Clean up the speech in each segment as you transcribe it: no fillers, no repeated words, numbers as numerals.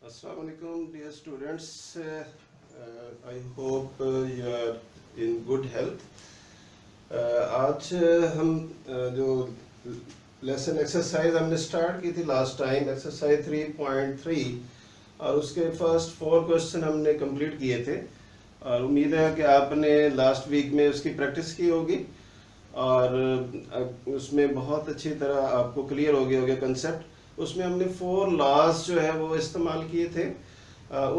Assalamu alaikum, dear students. I hope you are in good health. आज हम जो lesson exercise हमने start की थी लास्ट टाइम, एक्सरसाइज 3.3, और उसके फर्स्ट 4 क्वेश्चन हमने कंप्लीट किए थे और उम्मीद है कि आपने लास्ट वीक में उसकी प्रैक्टिस की होगी और उसमें बहुत अच्छी तरह आपको क्लियर हो गया कंसेप्ट। उसमें हमने 4 लॉज जो है वो इस्तेमाल किए थे।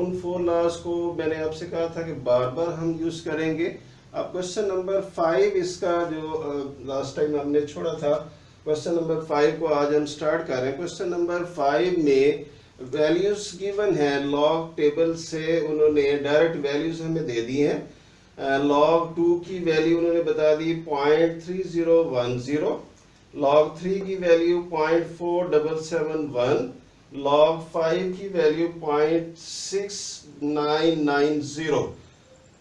उन 4 लॉज को मैंने आपसे कहा था कि बार बार हम यूज़ करेंगे। अब क्वेश्चन नंबर 5 इसका जो लास्ट टाइम हमने छोड़ा था, क्वेश्चन नंबर 5 को आज हम स्टार्ट कर रहे हैं। क्वेश्चन नंबर 5 में वैल्यूज गिवन है, लॉग टेबल से उन्होंने डायरेक्ट वैल्यूज हमें दे दी हैं। लॉग 2 की वैल्यू उन्होंने बता दी 0.3010, log 3 की वैल्यू 0.4771, log 5 की वैल्यू 0.6990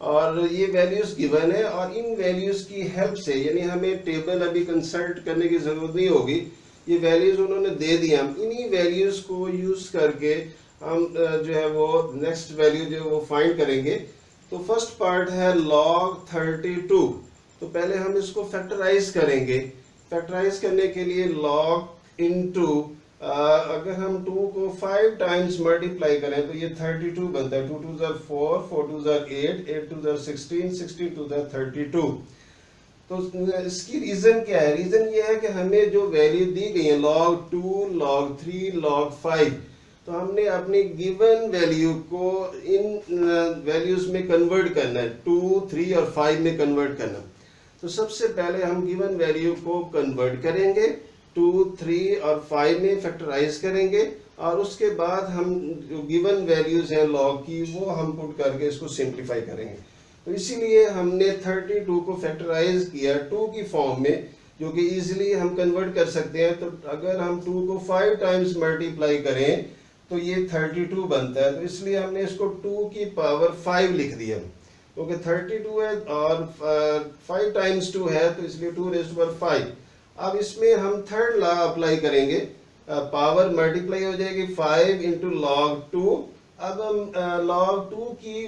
और ये वैल्यूज गिवन है। और इन वैल्यूज की हेल्प से, यानी हमें टेबल अभी कंसल्ट करने की जरूरत नहीं होगी, ये वैल्यूज उन्होंने दे दी। हम इन्हीं वैल्यूज को यूज करके हम जो है वो नेक्स्ट वैल्यू जो वो फाइंड करेंगे। तो फर्स्ट पार्ट है log 32। तो पहले हम इसको फैक्टराइज करेंगे। फैक्टराइज करने के लिए log इनटू अगर हम 2 को 5 टाइम्स मल्टीप्लाई करें तो ये 32 बनता है। 2 2 ज़र 4, 4 2 ज़र 8, 8 2 ज़र 16, 16 2 ज़र 32। तो इसकी रीजन क्या है? रीजन ये है कि हमें जो वैल्यू दी गई है log 2, log 3, log 5, तो हमने अपनी गिवन वैल्यू को इन वैल्यूज में कन्वर्ट करना है, 2, 3 और 5 में कन्वर्ट करना। तो सबसे पहले हम गिवन वैल्यू को कन्वर्ट करेंगे, 2, 3 और 5 में फैक्टराइज करेंगे और उसके बाद हम जो गिवन वैल्यूज हैं लॉग की वो हम पुट करके इसको सिंप्लीफाई करेंगे। तो इसीलिए हमने 32 को फैक्टराइज किया 2 की फॉर्म में, जो कि इजीली हम कन्वर्ट कर सकते हैं। तो अगर हम 2 को 5 टाइम्स मल्टीप्लाई करें तो ये 32 बनता है। तो इसलिए हमने इसको 2 की पावर 5 लिख दिया, क्योंकि 32 है और 5 टाइम्स 2 है, तो इसलिए 2 रेज़्ड टू 5। अब इसमें हम थर्ड लॉ अप्लाई करेंगे, पावर मल्टीप्लाई हो जाएगी 5 इंटू log 2। अब हम log 2 की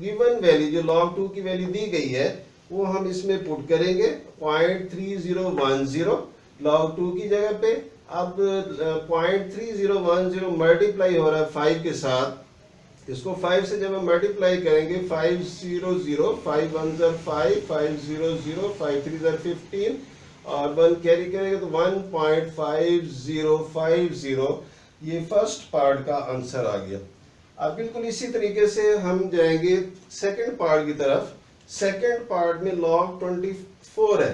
गिवन वैल्यू, जो log 2 की वैल्यू दी गई है, वो हम इसमें पुट करेंगे 0.3010 log 2 की जगह पे। अब 0.3010 मल्टीप्लाई हो रहा है 5 के साथ, इसको 5 से जब हम मल्टीप्लाई करेंगे 500, 5 1 ज़र 5, 500, 5 3 ज़र 15 और 1 कैरी करेंगे तो 1.5050। ये फर्स्ट पार्ट का आंसर आ गया। अब बिल्कुल इसी तरीके से हम जाएंगे सेकंड पार्ट की तरफ। सेकंड पार्ट में log 24 है,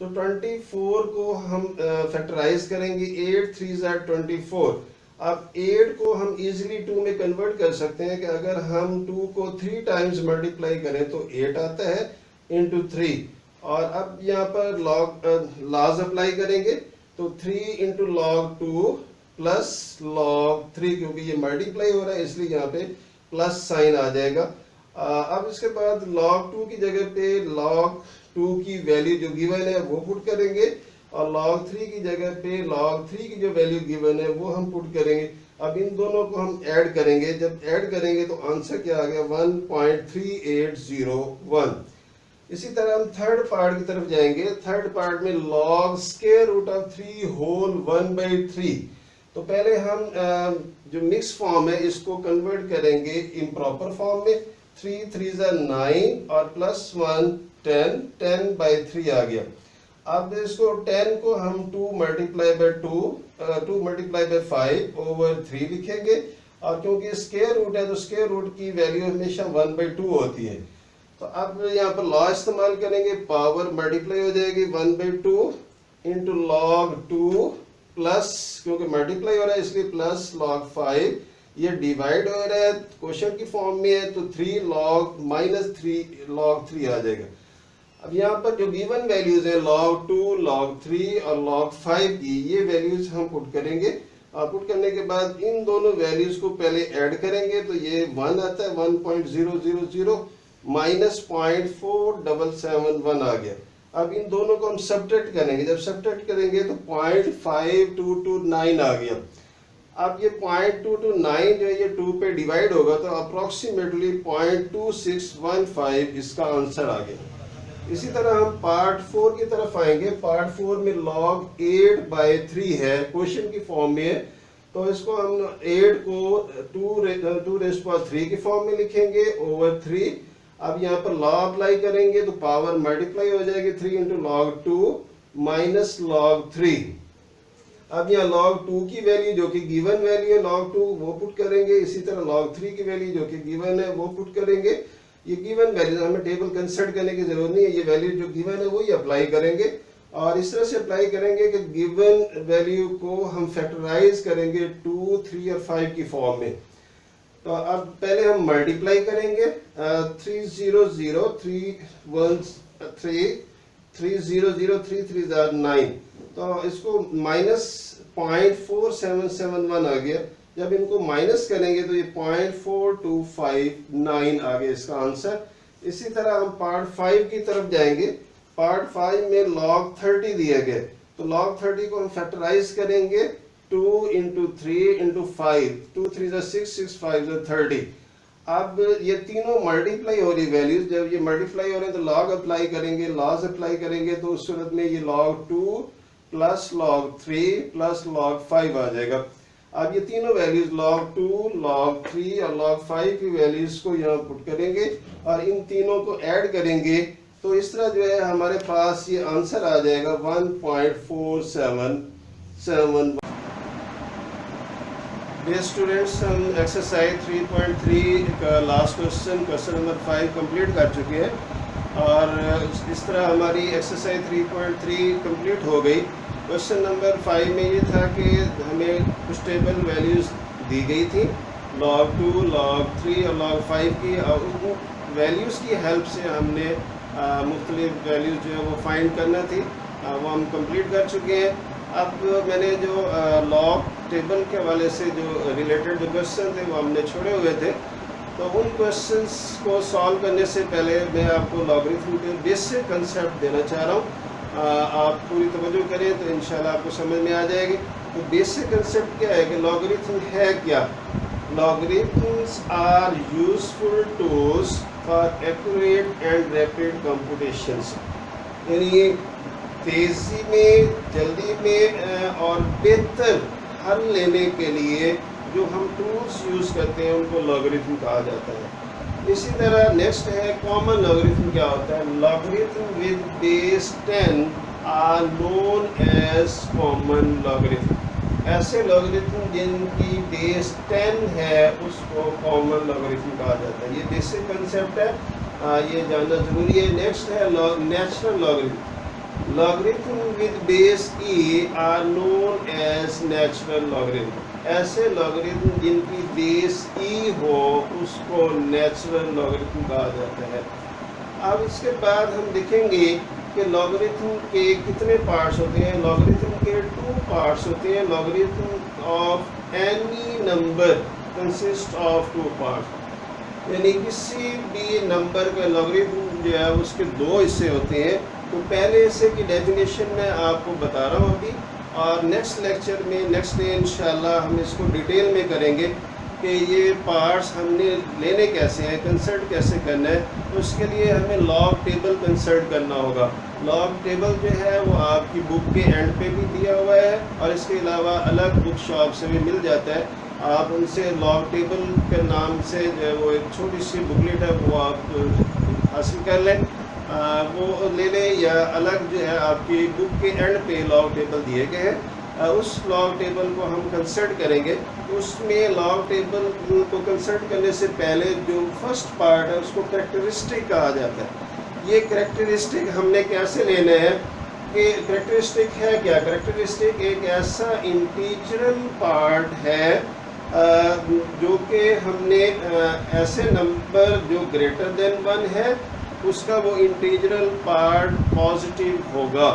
तो 24 को हम फैक्टराइज करेंगे, 8 3 ज़र 24। अब 8 को हम इजीली 2 में कन्वर्ट कर सकते हैं कि अगर हम 2 को 3 टाइम्स मल्टीप्लाई करें तो 8 आता है इंटू 3। और अब यहाँ पर लॉज अप्लाई करेंगे, तो 3 इंटू log 2 प्लस log 3, क्योंकि ये मल्टीप्लाई हो रहा है इसलिए यहाँ पे प्लस साइन आ जाएगा। अब इसके बाद log 2 की जगह पे log 2 की वैल्यू जो गिवन है वो पुट करेंगे और log 3 की जगह पे log 3 की जो वैल्यू गिवन है वो हम पुट करेंगे। अब इन दोनों को हम ऐड करेंगे, जब ऐड करेंगे तो आंसर क्या आ गया 1.3801। इसी तरह हम थर्ड पार्ट की तरफ जाएंगे। थर्ड पार्ट में log square root of 3 whole 1/3। तो पहले हम जो मिक्स फॉर्म है इसको कन्वर्ट करेंगे इम्प्रॉपर फॉर्म में। 3 3 ज़र 9 और प्लस 1 10, 10/3 आ गया। अब इसको 10 को हम 2 मल्टीप्लाई बाय 5 ओवर 3 लिखेंगे, और क्योंकि स्क्वायर रूट है तो स्क्वायर रूट की वैल्यू हमेशा 1/2 होती है। तो अब यहाँ पर लॉ इस्तेमाल करेंगे, पावर मल्टीप्लाई हो जाएगी 1/2 इंटू log 2 प्लस, क्योंकि मल्टीप्लाई हो रहा है इसलिए प्लस log 5। ये डिवाइड हो रहा है, क्वेश्चन की फॉर्म में है, तो 3 log -3 log 3 आ जाएगा। अब यहाँ पर जो गिवन वैल्यूज है log 2, log 3 और log 5 की, ये वैल्यूज हम पुट करेंगे। पुट करने के बाद इन दोनों वैल्यूज को पहले ऐड करेंगे, तो ये 1 आता है, 1.000 माइनस 0.4771 आ गया। अब इन दोनों को हम सब्ट्रैक्ट करेंगे, जब सब्ट्रैक्ट करेंगे तो 0.5229 आ गया। अब ये 0.229 जो है ये 2 पे डिवाइड होगा तो अप्रोक्सीमेटली 0.2615 इसका आंसर आ गया। इसी तरह हम पार्ट 4 की तरफ आएंगे। पार्ट 4 में log 8/3 है, क्वेश्चन की फॉर्म में है, तो इसको हम 8 को 2⁻³ की फॉर्म में लिखेंगे ओवर 3। अब यहाँ पर लॉ अप्लाई करेंगे तो पावर मल्टीप्लाई हो जाएगी 3 × log 2 माइनस log 3। अब यहाँ log 2 की वैल्यू जो कि गिवन वैल्यू है log 2 वो पुट करेंगे, इसी तरह log 3 की वैल्यू जो कि गिवन है वो पुट करेंगे। ये गिवन वैल्यू हमें टेबल कंसल्ट करने की जरूरत नहीं है, ये वैल्यू जो गिवन है वही अप्लाई करेंगे और इस तरह से अप्लाई करेंगे कि गिवन वैल्यू को हम फैक्टराइज करेंगे 2, 3 और 5 की फॉर्म में। तो अब पहले हम मल्टीप्लाई करेंगे 3 0 0 3 1 3 3 0 0 3 3 9, तो इसको -0.4771 आ गया। जब इनको माइनस करेंगे तो ये 0.4259 आ गया इसका आंसर। इसी तरह हम पार्ट 5 की तरफ जाएंगे। पार्ट 5 में log 30 दिया गया, तो log 30 को हम फैक्टराइज करेंगे 2 × 3 × 5, 2 3 6 6 5 30। अब ये तीनों मल्टीप्लाई हो रही वैल्यूज, जब ये मल्टीप्लाई हो रहे हैं तो log अप्लाई करेंगे, लॉज अप्लाई करेंगे तो उस सूरत में ये log 2 plus log 3 plus log 5 आ जाएगा। अब ये तीनों वैल्यूज log 2, log 3 और log 5 की वैल्यूज को यहाँ पुट करेंगे और इन तीनों को ऐड करेंगे तो इस तरह जो है हमारे पास ये आंसर आ जाएगा 1.477। डियर स्टूडेंट्स, हम एक्सरसाइज 3.3 का लास्ट क्वेश्चन नंबर 5 कंप्लीट कर चुके हैं और इस तरह हमारी एक्सरसाइज 3.3 कंप्लीट हो गई। क्वेश्चन नंबर 5 में ये था कि हमें कुछ टेबल वैल्यूज़ दी गई थी log 2, log 3 और log 5 की, और उन वैल्यूज़ की हेल्प से हमने मुख्तलिफ वैल्यूज़ जो है वो फाइंड करना थी, वो हम कंप्लीट कर चुके हैं। अब मैंने जो लॉग टेबल के हवाले से जो रिलेटेड जो क्वेश्चन थे वो हमने छोड़े हुए थे, तो उन क्वेश्चंस को सॉल्व करने से पहले मैं आपको लॉगरिथम के बेसिक कंसेप्ट देना चाह रहा हूँ। आप पूरी तवज्जो करें तो इंशाल्लाह आपको समझ में आ जाएगी। तो बेसिक कंसेप्ट क्या है कि लॉगरिथम है क्या? Logarithms are useful tools for accurate and rapid computations, यानी तेज़ी में, जल्दी में और बेहतर हल लेने के लिए जो हम टूल्स यूज़ करते हैं उनको लॉगरिथम कहा जाता है। इसी तरह नेक्स्ट है कॉमन लॉगरिथम। क्या होता है? Logarithm with base 10 are known as common logarithm. ऐसे लॉगरिथम जिनकी बेस 10 है उसको कॉमन लॉगरिथम कहा जाता है। ये बेसिक कंसेप्ट है, ये जानना जरूरी है। नेक्स्ट है natural logarithm. Logarithm with base e are known as natural logarithm. ऐसे लॉगरिथम जिनकी बेस e हो उसको नेचुरल लॉगरिथम कहा जाता है। अब इसके बाद हम देखेंगे कि लॉगरिथम के कितने पार्ट्स होते हैं। लॉगरिथम के 2 पार्ट्स होते हैं। Logarithm of any number consist of 2 parts, यानी किसी भी नंबर का लॉगरिथम जो है उसके 2 हिस्से होते हैं। तो पहले हिस्से की डेफिनेशन मैं आपको बता रहा हूँ अभी, और नेक्स्ट लेक्चर में, नेक्स्ट डे इंशाल्लाह हम इसको डिटेल में करेंगे कि ये पार्ट्स हमने लेने कैसे हैं, कंसल्ट कैसे करना है। तो उसके लिए हमें लॉग टेबल कंसल्ट करना होगा। लॉग टेबल जो है वो आपकी बुक के एंड पे भी दिया हुआ है और इसके अलावा अलग बुक शॉप से भी मिल जाता है। आप उनसे लॉग टेबल के नाम से जो है वो एक छोटी सी बुकलेट है वो आप हासिल कर लें, वो ले लें, या अलग जो है आपकी बुक के एंड पे लॉग टेबल दिए गए हैं, उस लॉग टेबल को हम कंसल्ट करेंगे। उसमें लॉग टेबल को कंसल्ट करने से पहले जो फर्स्ट पार्ट है उसको कैरेक्टरिस्टिक कहा जाता है। ये कैरेक्टरिस्टिक हमने कैसे लेना है कि कैरेक्टरिस्टिक है क्या? कैरेक्टरिस्टिक एक ऐसा इंटीजरल पार्ट है जो कि हमने ऐसे नंबर जो ग्रेटर देन 1 है उसका वो इंटीजरल पार्ट पॉजिटिव होगा,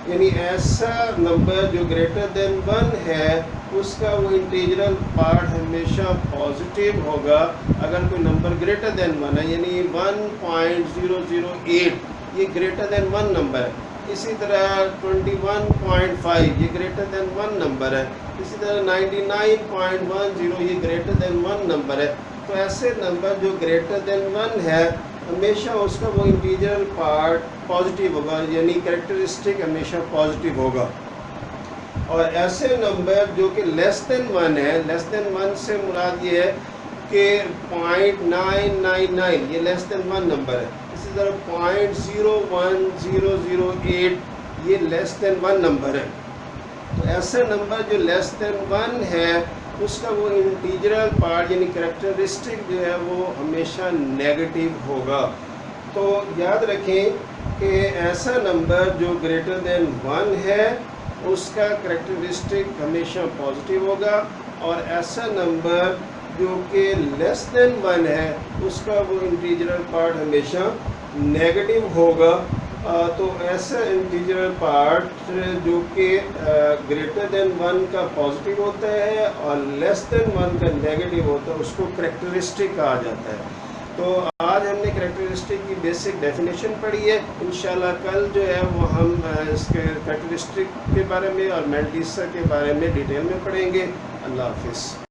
यानी ऐसा नंबर जो ग्रेटर देन 1 है उसका वो इंटीजरल पार्ट हमेशा पॉजिटिव होगा अगर कोई नंबर ग्रेटर देन 1 है, यानी 1.008 ये ग्रेटर देन 1 नंबर है। इसी तरह 21.5 ये ग्रेटर देन 1 नंबर है। इसी तरह 99.10 ये ग्रेटर देन 1 नंबर है। तो ऐसे नंबर जो ग्रेटर देन 1 है हमेशा उसका वो इंटीजर पार्ट पॉजिटिव होगा, यानी कैरेक्टरिस्टिक हमेशा पॉजिटिव होगा। और ऐसे नंबर जो कि लेस देन 1 है, लेस देन 1 से मुराद ये है कि 0.999 ये लेस देन 1 नंबर है। इसी तरह 0.01008 ये लेस देन 1 नंबर है। तो ऐसे नंबर जो लेस देन 1 है उसका वो इंटीजरल पार्ट यानी कैरेक्टरिस्टिक जो है वो हमेशा नेगेटिव होगा। तो याद रखें कि ऐसा नंबर जो ग्रेटर देन 1 है उसका कैरेक्टरिस्टिक हमेशा पॉजिटिव होगा, और ऐसा नंबर जो कि लेस देन 1 है उसका वो इंटीजरल पार्ट हमेशा नेगेटिव होगा। तो ऐसा इंटीजरल पार्ट जो कि ग्रेटर देन 1 का पॉजिटिव होता है और लेस देन 1 का नेगेटिव होता है उसको कैरेक्टरिस्टिक कहा जाता है। तो आज हमने कैरेक्टरिस्टिक की बेसिक डेफिनेशन पढ़ी है। इंशाल्लाह कल जो है वो हम इसके कैरेक्टरिस्टिक के बारे में और मेल्टिसर के बारे में डिटेल में पढ़ेंगे। अल्लाह हाफिज़।